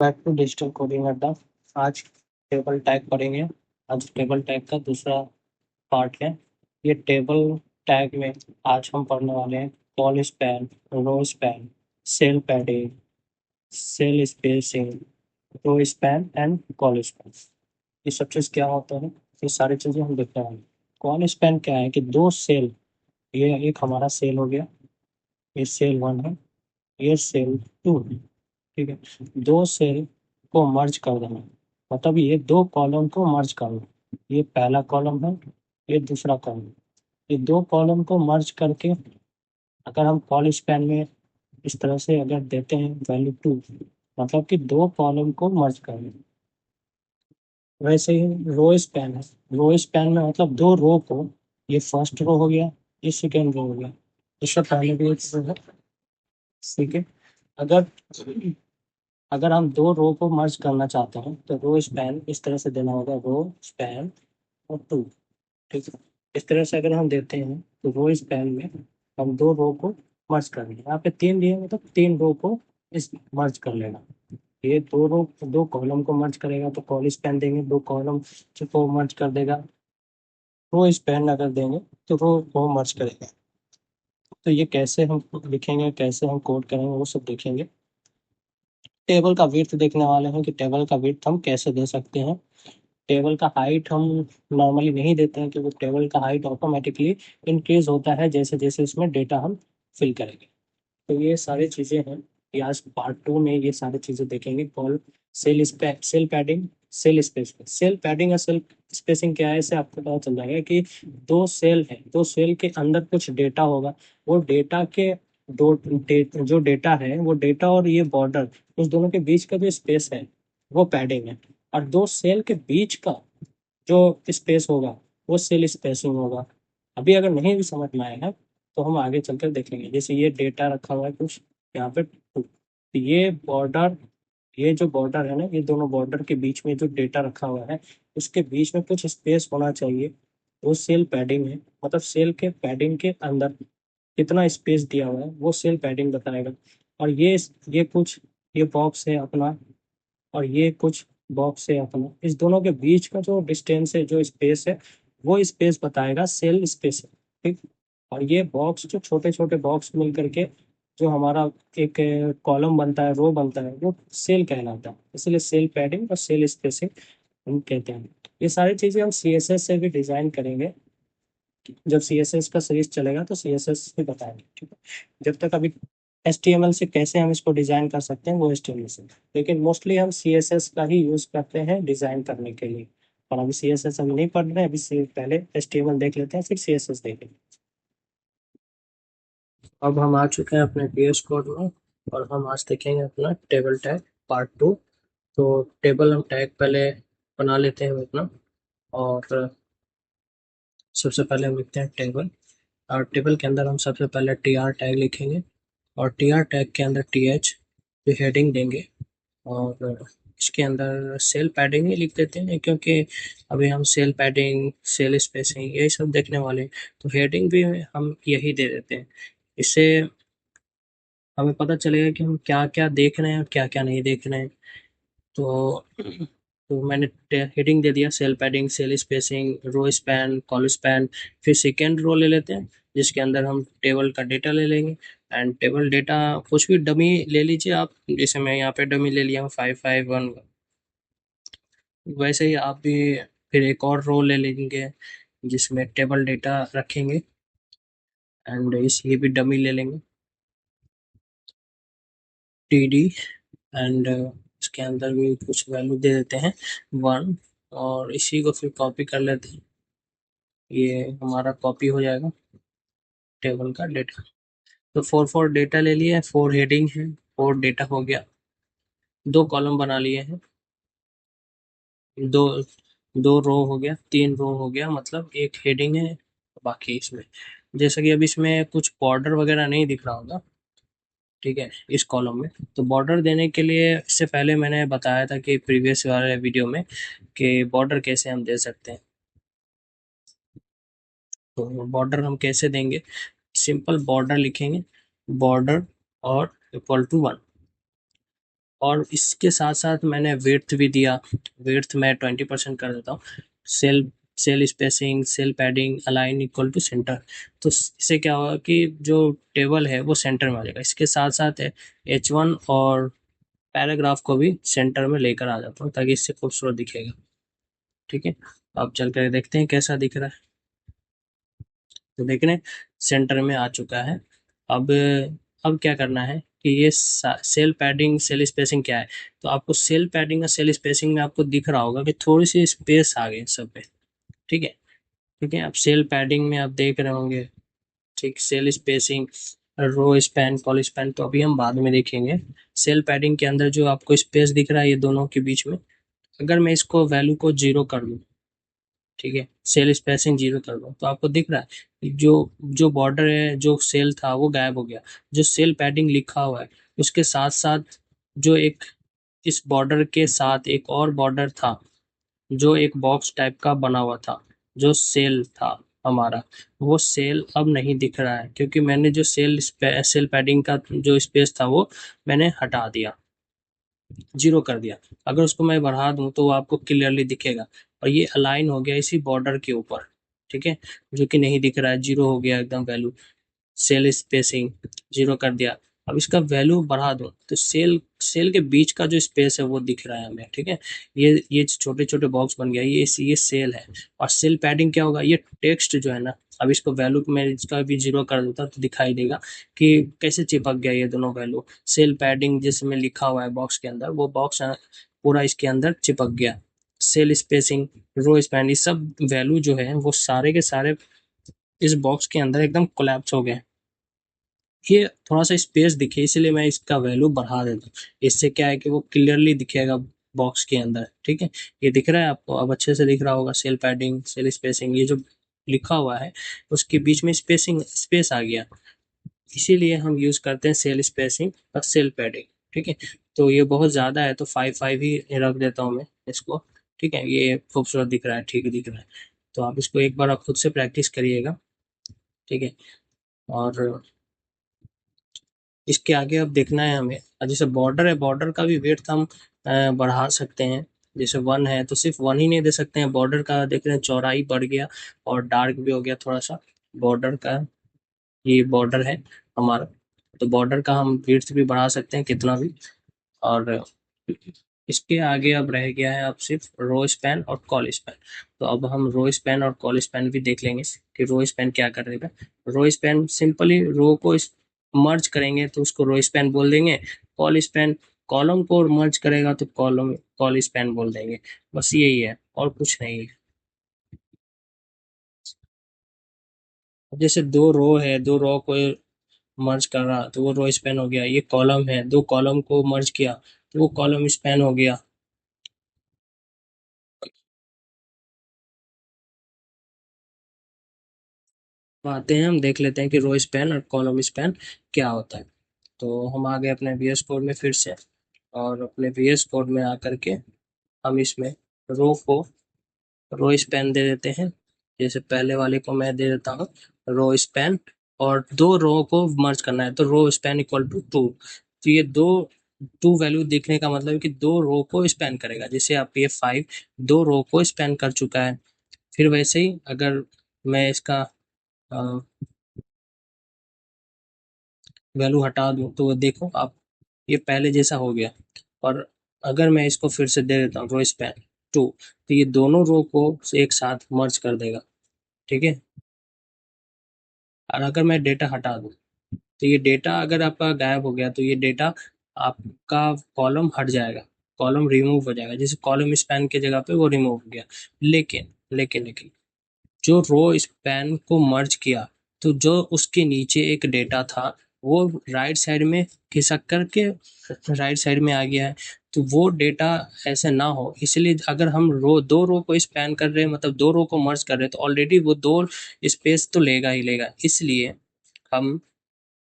Back to digital coding अड्डा। आज table tag पढ़ेंगे। आज टेबल टैग का दूसरा पार्ट है। ये टेबल टैग में आज हम पढ़ने वाले हैं col span, row span, cell padding, cell spacing, row span and col span. ये सब चीज़ क्या होता है, ये सारी चीज़ें हम देखने वाले हैं। कॉल स्पैन क्या है कि दो सेल, ये एक हमारा सेल हो गया, ये सेल वन है, ये सेल टू है। ठीक है, दो सेल को मर्ज कर देना, मतलब ये दो कॉलम को मर्ज करना। ये पहला कॉलम है, ये दूसरा कॉलम। ये दो कॉलम को मर्ज करके अगर हम कॉल स्पैन में इस तरह से अगर देते हैं वैल्यू टू, मतलब कि दो कॉलम को मर्ज करना। वैसे ही रो स्पैन है। रो स्पैन में मतलब दो रो को, ये फर्स्ट रो हो गया, ये सेकेंड रो हो गया, इससे पहले भी एक रो है। ठीक है, अगर अगर हम दो रो को मर्ज करना चाहते हैं तो रो स्पैन इस तरह से देना होगा, रो स्पैन और टू। ठीक है, इस तरह से अगर हम देते हैं तो रो स्पैन में हम दो रो को मर्ज कर लेंगे। यहाँ पे तीन दिए मतलब तीन रो को इस मर्ज कर लेना। ये दो रो दो कॉलम को मर्ज करेगा तो कॉल स्पैन देंगे, दो कॉलम को मर्ज कर देगा रो स्पैन अगर देंगे तो रो को मर्ज करेगा। तो ये कैसे हम लिखेंगे, कैसे हम कोड करेंगे, वो सब देखेंगे। टेबल का विड्थ देखने वाले हैं कि टेबल का विड्थ हम कैसे दे सकते हैं। टेबल का हाइट हम नॉर्मली नहीं देते हैं क्योंकि टेबल का हाइट ऑटोमेटिकली इंक्रीज होता है जैसे जैसे उसमें डेटा हम फिल करेंगे। तो ये सारी चीज़ें हैं, ये आज पार्ट टू में ये सारी चीज़ें देखेंगे। Col cell padding, cell spacing. Cell padding और सेल स्पेसिंग क्या है, इससे आपको पता चल जाएगा कि दो सेल है, दो सेल के अंदर कुछ डेटा होगा। वो डेटा के जो डेटा है वो डेटा और ये बॉर्डर, उस दोनों के बीच का जो स्पेस है वो पैडिंग है। और दो सेल के बीच का जो स्पेस होगा वो सेल स्पेसिंग होगा। अभी अगर नहीं भी समझ में आएगा तो हम आगे चलकर देखेंगे। जैसे ये डेटा रखा हुआ है कुछ यहाँ पे तो ये बॉर्डर, ये जो बॉर्डर है ना, ये दोनों बॉर्डर के बीच में जो डेटा रखा हुआ है उसके बीच में कुछ स्पेस होना चाहिए। वो सेल पैडिंग है, मतलब सेल के पैडिंग के अंदर कितना स्पेस दिया हुआ है वो सेल पैडिंग बताएगा। और ये कुछ, ये बॉक्स है अपना, और ये कुछ बॉक्स है अपना, इस दोनों के बीच का जो डिस्टेंस है, जो स्पेस है, वो स्पेस बताएगा सेल स्पेस है। ठीक, और ये बॉक्स जो छोटे छोटे बॉक्स मिल करके जो हमारा एक कॉलम बनता है, रो बनता है, वो सेल कहलाता है। इसलिए सेल पैडिंग और सेल स्पेसिंग हम कहते हैं। ये सारी चीज़ें हम CSS से भी डिज़ाइन करेंगे। जब CSS का सीरीज चलेगा तो CSS से बताएंगे। ठीक है, जब तक अभी HTML से कैसे हम इसको डिज़ाइन कर सकते हैं वो HTML से, लेकिन मोस्टली हम CSS का ही यूज़ करते हैं डिज़ाइन करने के लिए। और अभी CSS हम नहीं पढ़ रहे हैं, अभी पहले HTML देख लेते हैं फिर CSS देखेंगे। अब हम आ चुके हैं अपने VS कोड में और हम आज देखेंगे अपना टेबल टैग पार्ट टू। तो टेबल हम टैग पहले बना लेते हैं अपना। और सबसे पहले हम लिखते हैं टेबल, और टेबल के अंदर हम सबसे पहले TR टैग लिखेंगे। और TR टैग के अंदर TH जो हेडिंग देंगे। और इसके अंदर सेल पैडिंग ही लिख देते हैं क्योंकि अभी हम सेल पैडिंग, सेल स्पेसिंग यही सब देखने वाले हैं। तो हेडिंग भी हम यही दे देते हैं। इससे हमें पता चलेगा कि हम क्या क्या देख रहे हैं और क्या क्या नहीं देख रहे हैं। तो मैंने हेडिंग दे दिया cell padding, cell spacing, row span, col span. फिर सेकेंड रो ले लेते हैं जिसके अंदर हम टेबल का डेटा ले लेंगे। एंड टेबल डेटा कुछ भी डमी ले लीजिए आप, जैसे मैं यहाँ पे डमी ले लिया हूँ 551। वैसे ही आप भी फिर एक और रो ले लेंगे जिसमें टेबल डेटा रखेंगे। एंड इस ये भी डमी ले लेंगे TD। एंड इसके अंदर भी कुछ वैल्यू दे देते हैं 1। और इसी को फिर कॉपी कर लेते हैं, ये हमारा कॉपी हो जाएगा टेबल का डेटा। तो फोर डेटा ले लिए, 4 हेडिंग है, 4 डेटा हो गया, 2 कॉलम बना लिए हैं, दो दो रो हो गया, 3 रो हो गया, मतलब एक हेडिंग है। बाकी इसमें जैसा कि अब इसमें कुछ बॉर्डर वगैरह नहीं दिख रहा होगा, ठीक है, इस कॉलम में। तो बॉर्डर देने के लिए इससे पहले मैंने बताया था कि प्रीवियस वाले वीडियो में कि बॉर्डर कैसे हम दे सकते हैं। तो बॉर्डर हम कैसे देंगे, सिंपल बॉर्डर लिखेंगे, बॉर्डर और इक्वल टू 1। और इसके साथ साथ मैंने विड्थ भी दिया। विड्थ मैं 20% कर देता हूँ। Cell cell spacing, cell padding, align equal to centre. तो इससे क्या होगा कि जो टेबल है वो सेंटर में आ जाएगा। इसके साथ साथ H1 और पैराग्राफ को भी सेंटर में लेकर आ जाता हूँ ताकि इससे खूबसूरत दिखेगा। ठीक है, अब चल कर देखते हैं कैसा दिख रहा है। तो देख रहे हैं सेंटर में आ चुका है। अब अब क्या करना है कि ये सेल पैडिंग, सेल स्पेसिंग क्या है। तो आपको सेल पैडिंग और सेल स्पेसिंग में आपको दिख रहा होगा कि थोड़ी सी स्पेस आ गई सब पे। ठीक है, ठीक है। अब सेल पैडिंग में आप देख रहे होंगे, ठीक, cell spacing, row span, col span तो अभी हम बाद में देखेंगे। सेल पैडिंग के अंदर जो आपको स्पेस दिख रहा है ये दोनों के बीच में, अगर मैं इसको वैल्यू को 0 कर दूं, ठीक है, सेल स्पेसिंग 0 कर दूं, तो आपको दिख रहा है कि जो जो बॉर्डर है, जो सेल था वो गायब हो गया। जो सेल पैडिंग लिखा हुआ है उसके साथ साथ जो एक इस बॉर्डर के साथ एक और बॉर्डर था जो एक बॉक्स टाइप का बना हुआ था, जो सेल था हमारा, वो सेल अब नहीं दिख रहा है क्योंकि मैंने जो सेल पैडिंग का जो स्पेस था वो मैंने हटा दिया, 0 कर दिया। अगर उसको मैं बढ़ा दूं तो वो आपको क्लियरली दिखेगा। और ये अलाइन हो गया इसी बॉर्डर के ऊपर, ठीक है, जो कि नहीं दिख रहा है, 0 हो गया एकदम वैल्यू। सेल स्पेसिंग 0 कर दिया। अब इसका वैल्यू बढ़ा दूं तो सेल सेल के बीच का जो स्पेस है वो दिख रहा है हमें। ठीक है, ये छोटे छोटे बॉक्स बन गया, ये सेल है। और सेल पैडिंग क्या होगा, ये टेक्स्ट जो है ना, अब इसको वैल्यू में इसका भी 0 कर देता तो दिखाई देगा कि कैसे चिपक गया ये दोनों वैल्यू। सेल पैडिंग जिसमें लिखा हुआ है बॉक्स के अंदर, वो बॉक्स पूरा इसके अंदर चिपक गया। सेल स्पेसिंग, रो स्पैन, ये सब वैल्यू जो है वो सारे के सारे इस बॉक्स के अंदर एकदम कोलैप्स हो गए। ये थोड़ा सा स्पेस दिखे इसलिए मैं इसका वैल्यू बढ़ा देता हूँ। इससे क्या है कि वो क्लियरली दिखेगा बॉक्स के अंदर। ठीक है, ये दिख रहा है आपको, अब अच्छे से दिख रहा होगा। सेल पैडिंग, सेल स्पेसिंग, ये जो लिखा हुआ है उसके बीच में स्पेस आ गया, इसीलिए हम यूज करते हैं सेल स्पेसिंग और सेल पैडिंग। ठीक है, तो ये बहुत ज्यादा है तो 5 ही रख देता हूँ मैं इसको। ठीक है, ये खूबसूरत दिख रहा है, ठीक दिख रहा है। तो आप इसको एक बार आप खुद से प्रैक्टिस करिएगा। ठीक है, और इसके आगे अब देखना है हमें, जैसे बॉर्डर है, बॉर्डर का भी वेट हम बढ़ा सकते हैं। जैसे 1 है तो सिर्फ 1 ही नहीं दे सकते हैं, बॉर्डर का देख रहे हैं चौड़ाई बढ़ गया और डार्क भी हो गया थोड़ा सा बॉर्डर का। ये बॉर्डर है हमारा, तो बॉर्डर का हम विड्थ भी बढ़ा सकते हैं कितना भी। और इसके आगे अब रह गया है अब सिर्फ रो स्पैन और कॉल स्पैन। तो अब हम रो स्पैन और कॉल स्पैन भी देख लेंगे कि रो स्पैन क्या करेगा। रो स्पैन सिंपली रो को मर्ज करेंगे तो उसको रो स्पैन बोल देंगे। कॉल स्पैन कॉलम को मर्ज करेगा तो कॉल स्पैन बोल देंगे। बस यही है और कुछ नहीं है। अब जैसे दो रो है, दो रो को मर्ज कर रहा तो वो रो स्पैन हो गया। ये कॉलम है, दो कॉलम को मर्ज किया तो वो कॉलम स्पैन हो गया। अब आते हैं, हम देख लेते हैं कि रो स्पैन और कॉलम स्पैन क्या होता है। तो हम आ गए अपने VS कोड में फिर से, और अपने VS कोड में आकर के हम इसमें रो को रो स्पैन दे देते हैं। जैसे पहले वाले को मैं दे देता हूँ रो स्पैन, और दो रो को मर्ज करना है तो रो स्पैन इक्वल टू 2। तो ये दो टू वैल्यू देखने का मतलब है कि दो रो को स्पैन करेगा। जैसे आप ये 5 दो रो को स्पैन कर चुका है। फिर वैसे ही अगर मैं इसका वैल्यू हटा दूं तो वो देखो आप, ये पहले जैसा हो गया। और अगर मैं इसको फिर से दे देता हूँ रो स्पैन 2, तो ये दोनों रो को एक साथ मर्ज कर देगा। ठीक है, और अगर मैं डेटा हटा दूं तो ये डेटा अगर आपका गायब हो गया तो ये डेटा आपका कॉलम हट जाएगा, कॉलम रिमूव हो जाएगा। जैसे कॉलम स्पैन के जगह पे वो रिमूव हो गया। लेकिन जो रो स्पैन को मर्ज किया तो जो उसके नीचे एक डेटा था वो राइट साइड में खिसक करके राइट साइड में आ गया है। तो वो डेटा ऐसे ना हो, इसलिए अगर हम दो रो को स्पैन कर रहे हैं, मतलब दो रो को मर्ज कर रहे हैं, तो ऑलरेडी वो दो स्पेस तो लेगा ही लेगा। इसलिए हम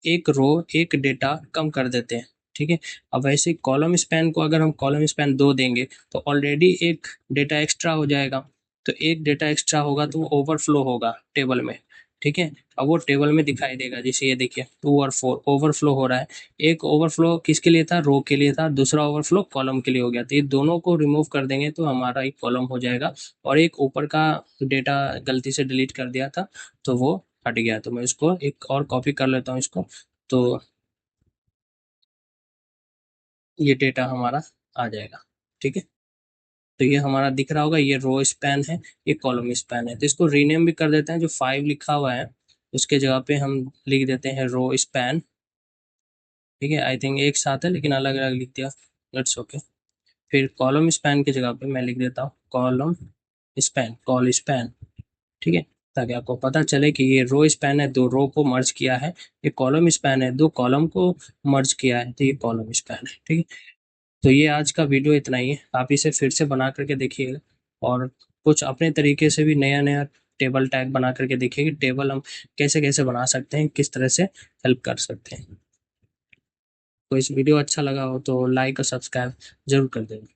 एक रो एक डेटा कम कर देते हैं। ठीक है, अब वैसे कॉलम स्पैन को अगर हम कॉलम स्पैन 2 देंगे तो ऑलरेडी एक डेटा एक्स्ट्रा हो जाएगा। तो एक डेटा एक्स्ट्रा होगा तो वो ओवरफ्लो होगा टेबल में। ठीक है। अब वो टेबल में दिखाई देगा, जैसे ये देखिए ओवरफ्लो हो रहा है। एक ओवरफ्लो किसके लिए था, रो के लिए था, दूसरा ओवरफ्लो कॉलम के लिए हो गया। तो ये दोनों को रिमूव कर देंगे तो हमारा एक कॉलम हो जाएगा, और एक ऊपर का डेटा गलती से डिलीट कर दिया था तो वो हट गया। तो मैं इसको एक और कॉपी कर लेता हूँ इसको, तो ये डेटा हमारा आ जाएगा। ठीक है, तो ये हमारा दिख रहा होगा, ये रो स्पैन है, ये कॉलम स्पैन है। तो इसको रीनेम भी कर देते हैं, जो 5 लिखा हुआ है उसके जगह पे हम लिख देते हैं रो स्पैन। ठीक है, आई थिंक एक साथ है लेकिन अलग अलग लिख दिया, इट्स ओके। फिर कॉलम स्पैन की जगह पे मैं लिख देता हूँ कॉलम स्पैन, कॉल स्पैन। ठीक है, ताकि आपको पता चले कि ये रो स्पैन है, दो रो को मर्ज किया है। ये कॉलम स्पैन है, दो कॉलम को मर्ज किया है, तो ये कॉलम स्पैन है। ठीक है, तो ये आज का वीडियो इतना ही है। आप इसे फिर से बना करके देखिएगा, और कुछ अपने तरीके से भी नया नया टेबल टैग बना करके देखिए कि टेबल हम कैसे कैसे बना सकते हैं, किस तरह से हेल्प कर सकते हैं। तो इस वीडियो अच्छा लगा हो तो लाइक और सब्सक्राइब जरूर कर देना।